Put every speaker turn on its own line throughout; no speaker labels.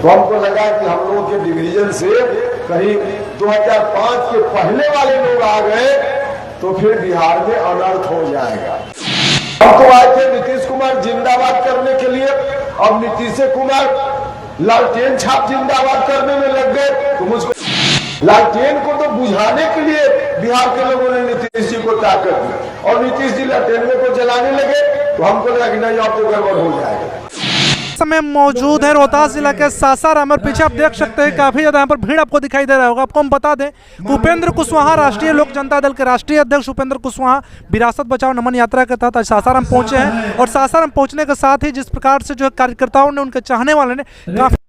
तो हमको लगा कि हम लोगों के डिवीजन से कहीं 2005 के पहले वाले लोग आ गए तो फिर बिहार में अनर्थ हो जाएगा। हम तो आए थे नीतीश कुमार जिंदाबाद करने के लिए, अब नीतीश कुमार लालटेन छाप जिंदाबाद करने में लग गए। तो मुझको लालटेन को तो बुझाने के लिए बिहार के लोगों ने नीतीश जी को ताकत दी और नीतीश जी लालटेन को जलाने लगे। तो हमको लगा कि नहीं अब तो गड़बड़ हो जाएगा।
समय मौजूद है रोहतास जिला के सासाराम और पीछे आप देख सकते हैं काफी ज्यादा यहाँ पर भीड़ आपको दिखाई दे रहा होगा। आपको हम बता दें उपेंद्र कुशवाहा राष्ट्रीय लोक जनता दल के राष्ट्रीय अध्यक्ष उपेंद्र कुशवाहा विरासत बचाओ नमन यात्रा के तहत आज सासाराम पहुंचे हैं और सासाराम पहुंचने के साथ ही जिस प्रकार से जो है कार्यकर्ताओं ने उनके चाहने वाले ने काफी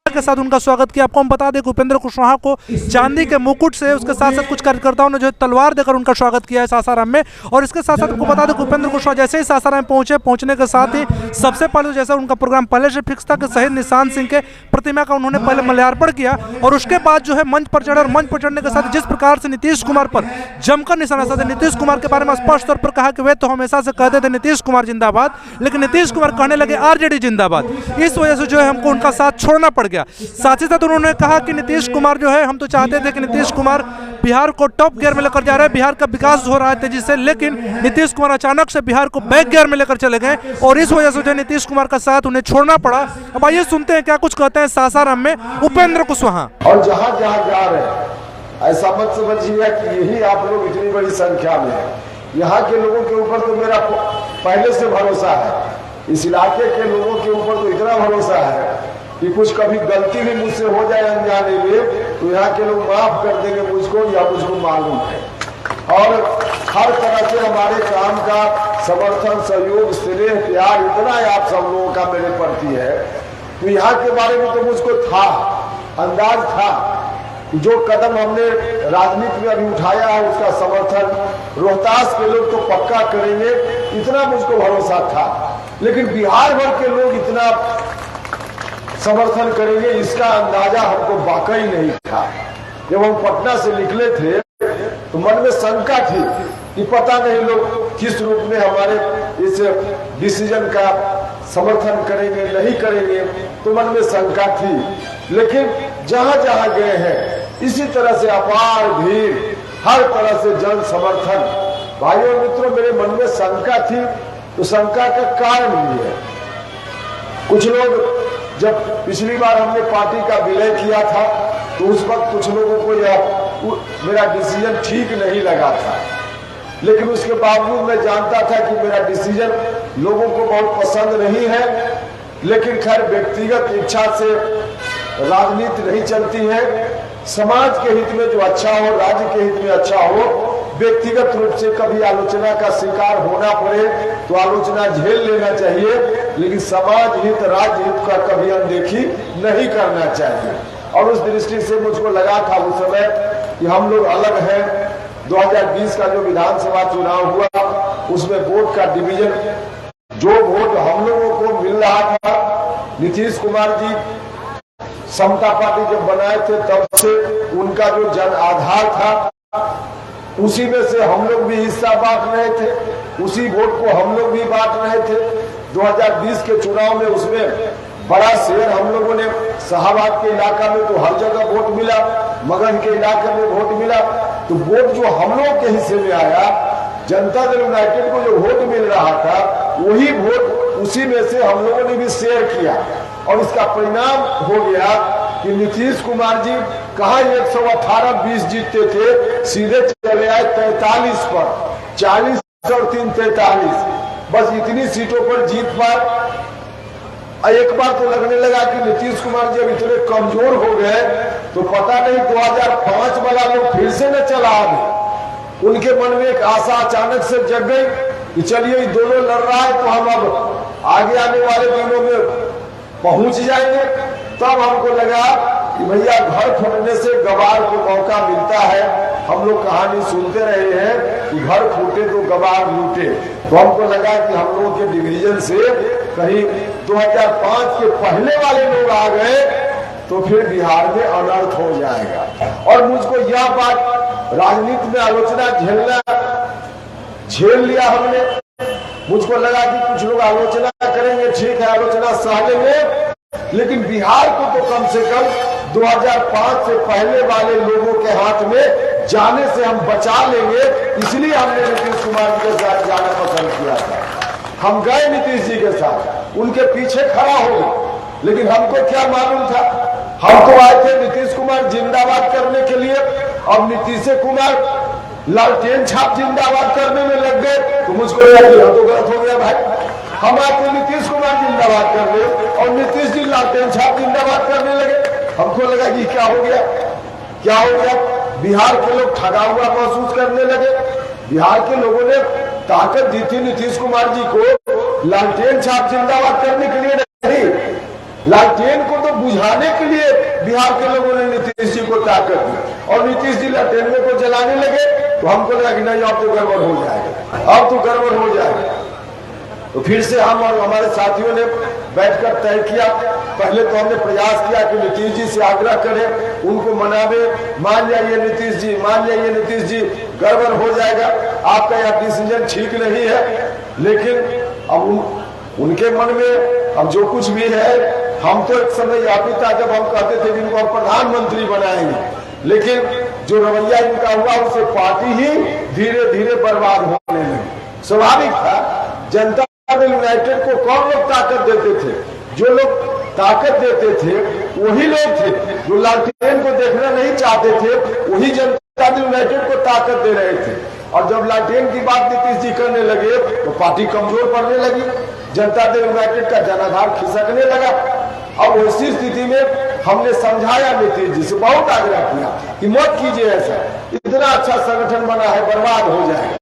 के साथ उनका स्वागत किया। आपको हम बता दें कि उपेंद्र कुशवाहा को चांदी के मुकुट से उसके साथ साथ कुछ कार्यकर्ताओं ने जो है तलवार देकर उनका स्वागत किया है सासाराम में। और इसके साथ साथ आपको बता दें कि उपेंद्र कुशवाहा जैसे ही सासाराम में पहुंचने के साथ ही सबसे पहले जैसा उनका प्रोग्राम पहले से फिक्स था कि शहीद निशान सिंह के प्रतिमा का उन्होंने पहले माल्यार्पण किया और उसके बाद जो है मंच पर चढ़े और मंच पर चढ़ने के साथ जिस प्रकार से नीतीश कुमार पर जमकर निशाना साधे, नीतीश कुमार के बारे में स्पष्ट तौर पर कहा कि वे तो हमेशा से कहते थे नीतीश कुमार जिंदाबाद, लेकिन नीतीश कुमार कहने लगे आरजेडी जिंदाबाद। इस वजह से जो है हमको उनका साथ छोड़ना पड़ गया। साथ ही साथ उन्होंने कहा कि नीतीश कुमार जो है हम तो चाहते थे कि नीतीश कुमार बिहार को टॉप गियर में लेकर जा रहे हैं, बिहार का विकास हो रहा है तेजी से, लेकिन नीतीश कुमार अचानक से बिहार को बैक गियर में लेकर चले गए और इस वजह से जो नीतीश कुमार का साथ उन्हें छोड़ना पड़ा। अब आइए सुनते हैं क्या कुछ कहते हैं सासाराम में उपेंद्र कुशवाहा।
और जहां जहां जा रहे हैं ऐसा मत समझिएगा कि यही आप लोग इतनी बड़ी संख्या में है। यहाँ के लोगों के ऊपर तो मेरा पहले से भरोसा है, इस इलाके के लोगों के ऊपर तो इतना भरोसा है कि कुछ कभी गलती भी मुझसे हो जाए अनजाने में तो यहाँ के लोग माफ कर देंगे मुझको, या मुझको मालूम है। और हर तरह से हमारे काम का समर्थन सहयोग स्नेह प्यार इतना आप सब लोगों का मेरे प्रति है। तो यहाँ के बारे में तो मुझको था, अंदाज था कि जो कदम हमने राजनीति में अभी उठाया है उसका समर्थन रोहतास के लोग तो पक्का करेंगे, इतना मुझको भरोसा था। लेकिन बिहार भर के लोग इतना समर्थन करेंगे इसका अंदाजा हमको वाकई नहीं था। जब हम पटना से निकले थे तो मन में शंका थी कि पता नहीं लोग किस रूप में हमारे इस डिसीजन का समर्थन करेंगे नहीं करेंगे, तो मन में शंका थी। लेकिन जहां जहां गए हैं इसी तरह से अपार भीड़, हर तरह से जन समर्थन। भाइयों मित्रों, मेरे मन में शंका थी तो शंका का कारण भी है। कुछ लोग जब पिछली बार हमने पार्टी का विलय किया था तो उस वक्त कुछ लोगों को यह मेरा डिसीजन ठीक नहीं लगा था, लेकिन उसके बावजूद मैं जानता था कि मेरा डिसीजन लोगों को बहुत पसंद नहीं है। लेकिन खैर व्यक्तिगत इच्छा से राजनीति नहीं चलती है। समाज के हित में जो अच्छा हो, राज्य के हित में अच्छा हो, व्यक्तिगत रूप से कभी आलोचना का शिकार होना पड़े तो आलोचना झेल लेना चाहिए, लेकिन समाज हित राज्य हित का कभी अनदेखी नहीं करना चाहिए। और उस दृष्टि से मुझको लगा था उस समय कि हम लोग अलग हैं। 2020 का जो विधानसभा चुनाव हुआ उसमें वोट का डिवीजन, जो वोट हम लोगों को मिल रहा था, नीतीश कुमार जी समता पार्टी जब बनाए थे तब से उनका जो जन आधार था उसी में से हम लोग भी हिस्सा बांट रहे थे, उसी वोट को हम लोग भी बांट रहे थे। 2020 के चुनाव में उसमें बड़ा शेयर हम लोगों ने शाहबाद के इलाका में तो हर जगह वोट मिला, मगध के इलाके में वोट मिला। तो वोट जो हम लोग के हिस्से में आया, जनता दल यूनाइटेड को जो वोट मिल रहा था वही वोट उसी में से हम लोगों ने भी शेयर किया और इसका परिणाम हो गया कि नीतीश कुमार जी कहाँ 118-20 जीतते थे, सीधे चले आए 43 पर, 40 और 3 43, बस इतनी सीटों पर जीत पाए। एक बार तो लगने लगा कि नीतीश कुमार जी अब इतने कमजोर हो गए तो पता नहीं 2005 वाला लोग फिर से न चला आगे। उनके मन में एक आशा अचानक से जग गई कि चलिए ये दोनों लड़ रहा है तो हम अब आगे आने वाले दिनों में पहुंच जाएंगे। तब हमको लगा कि भैया घर फूटने से गवार को मौका मिलता है। हम लोग कहानी सुनते रहे हैं कि घर फूटे तो गवार लूटे, तो हमको लगा कि हम लोगों के डिवीजन से कहीं 2005 के पहले वाले लोग आ गए तो फिर बिहार में अनर्थ हो जाएगा। और मुझको यह बात राजनीति में आलोचना झेल लिया हमने। मुझको लगा कि कुछ लोग आलोचना करेंगे, ठीक है आलोचना सह लेंगे, लेकिन बिहार को तो कम से कम 2005 से पहले वाले लोगों के हाथ में जाने से हम बचा लेंगे, इसलिए हमने नीतीश कुमार जी के साथ जाना पसंद किया था। हम गए नीतीश जी के साथ, उनके पीछे खड़ा हो गए, लेकिन हमको क्या मालूम था, हम तो आए थे नीतीश कुमार जिंदाबाद करने के लिए, अब नीतीश कुमार लालटेन छाप जिंदाबाद करने में लग गए, तो मुझको तो गलत हो गया भाई। हम आते नीतीश कुमार जिंदाबाद कर ले और नीतीश जी लालटेन छाप जिंदाबाद करने लगे। हमको लगा कि क्या हो गया, क्या हो गया, बिहार के लोग ठगा हुआ महसूस करने लगे। बिहार के लोगों ने ताकत दी थी नीतीश कुमार जी को लालटेन छाप जिंदाबाद करने के लिए नहीं, लालटेन को तो बुझाने के लिए बिहार के लोगों ने नीतीश जी को ताकत दी और नीतीश जी लालटेन को जलाने लगे। तो हमको लगा कि नहीं, अब तो गड़बड़ हो जाएगा, अब तो गड़बड़ हो जाएगा। तो फिर से हम और हमारे साथियों ने बैठकर तय किया। पहले तो हमने प्रयास किया कि नीतीश जी से आग्रह करें, उनको मनावे, मान जाइए नीतीश जी, मान जाइए नीतीश जी, गड़बड़ हो जाएगा, आपका यह डिसीजन ठीक नहीं है। लेकिन अब उनके मन में अब जो कुछ भी है, हम तो एक समय यह भी था जब हम कहते थे कि इनको हम प्रधानमंत्री बनाएंगे, लेकिन जो रवैया इनका हुआ उससे पार्टी ही धीरे धीरे बर्बाद होने लगी। स्वाभाविक था, जनता दल यूनाइटेड को कौन लोग ताकत देते थे, जो लोग ताकत देते थे वही लोग थे, जो लालटेन को देखना नहीं चाहते थे वही जनता दल यूनाइटेड को ताकत दे रहे थे। और जब लालटेन की बात नीतीश जी करने लगे तो पार्टी कमजोर पड़ने लगी, जनता दल यूनाइटेड का जनाधार खिसकने लगा। अब उसी स्थिति में हमने समझाया नीतीश जी से, बहुत आग्रह किया कि मत कीजिए ऐसा, इतना अच्छा संगठन बना है, बर्बाद हो जाएगा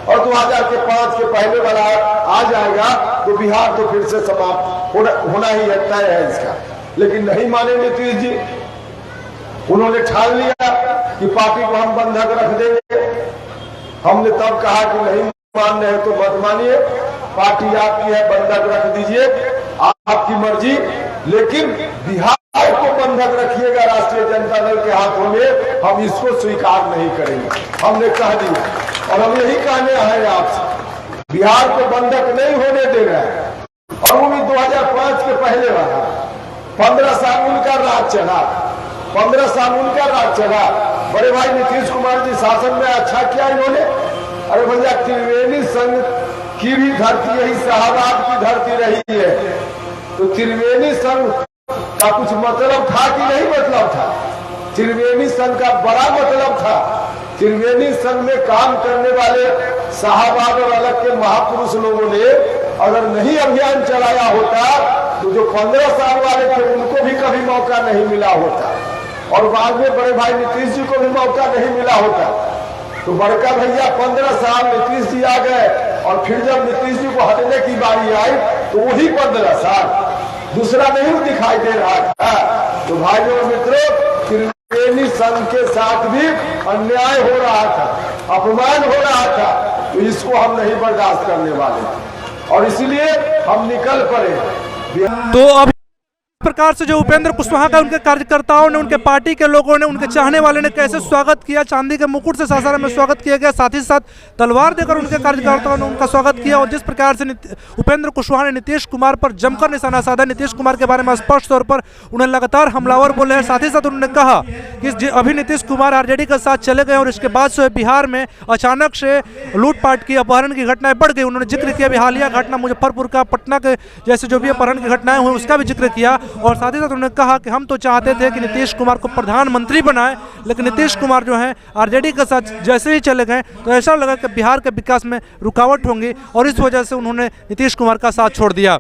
और 2005 के पहले वाला आ जाएगा तो बिहार तो फिर से समाप्त होना ही तय है इसका। लेकिन नहीं माने नीतीश जी, उन्होंने ठान लिया कि पार्टी को हम बंधक रख देंगे। हमने तब कहा कि नहीं मान रहे तो मत मानिए, पार्टी आपकी है, बंधक रख दीजिए, आपकी मर्जी, लेकिन बिहार को बंधक रखिएगा राष्ट्रीय जनता दल के हाथों में, हम इसको स्वीकार नहीं करेंगे। हमने कह दिया और हम यही कहने आए आपसे, बिहार को बंधक नहीं होने दे रहे हैं। और वो भी 2005 के पहले वाला 15 साल उनका राज चला, 15 साल उनका राज चला। बड़े भाई नीतीश कुमार जी शासन में अच्छा किया इन्होंने। अरे भैया, त्रिवेणी संघ की भी धरती यही शाहबाद की धरती रही है, तो त्रिवेणी संघ का कुछ मतलब था कि नहीं मतलब था? त्रिवेणी संघ का बड़ा मतलब था। त्रिवेणी संघ में काम करने वाले शाहबाद और अलग के महापुरुष लोगों ने अगर नहीं अभियान चलाया होता तो जो 15 साल वाले थे उनको भी कभी मौका नहीं मिला होता और बाद में बड़े भाई नीतीश जी को भी मौका नहीं मिला होता। तो बड़का भैया 15 साल नीतीश जी आ गए और फिर जब नीतीश जी को हटने की बारी आई तो वही 15 साल दूसरा नहीं दिखाई दे रहा था। तो भाइयों और मित्रों, त्रिवेणी संघ के साथ भी अन्याय हो रहा था, अपमान हो रहा था, तो इसको हम नहीं बर्दाश्त करने वाले और इसलिए हम निकल पड़े।
तो अब प्रकार से जो उपेंद्र कुशवाहा का उनके कार्यकर्ताओं ने, उनके पार्टी के लोगों ने, उनके चाहने वाले ने कैसे स्वागत किया, चांदी के मुकुट से सासाराम में स्वागत किया गया, साथ ही साथ तलवार देकर उनके कार्यकर्ताओं ने उनका स्वागत किया। और जिस प्रकार से उपेंद्र कुशवाहा ने नीतीश कुमार पर जमकर निशाना साधा, नीतीश कुमार के बारे में स्पष्ट तौर पर उन्हें लगातार हमलावर बोले हैं। साथ ही साथ उन्होंने कहा कि अभी नीतीश कुमार आरजेडी के साथ चले गए और इसके बाद से बिहार में अचानक से लूटपाट की, अपहरण की घटनाएं बढ़ गई। उन्होंने जिक्र किया अभी हालिया घटना मुजफ्फरपुर का, पटना के जैसे जो भी अपहरण की घटनाएं हुई उसका भी जिक्र किया। और साथ ही साथ उन्होंने कहा कि हम तो चाहते थे कि नीतीश कुमार को प्रधानमंत्री बनाए, लेकिन नीतीश कुमार जो है आरजेडी के साथ जैसे ही चले गए तो ऐसा लगा कि बिहार के विकास में रुकावट होंगी और इस वजह से उन्होंने नीतीश कुमार का साथ छोड़ दिया।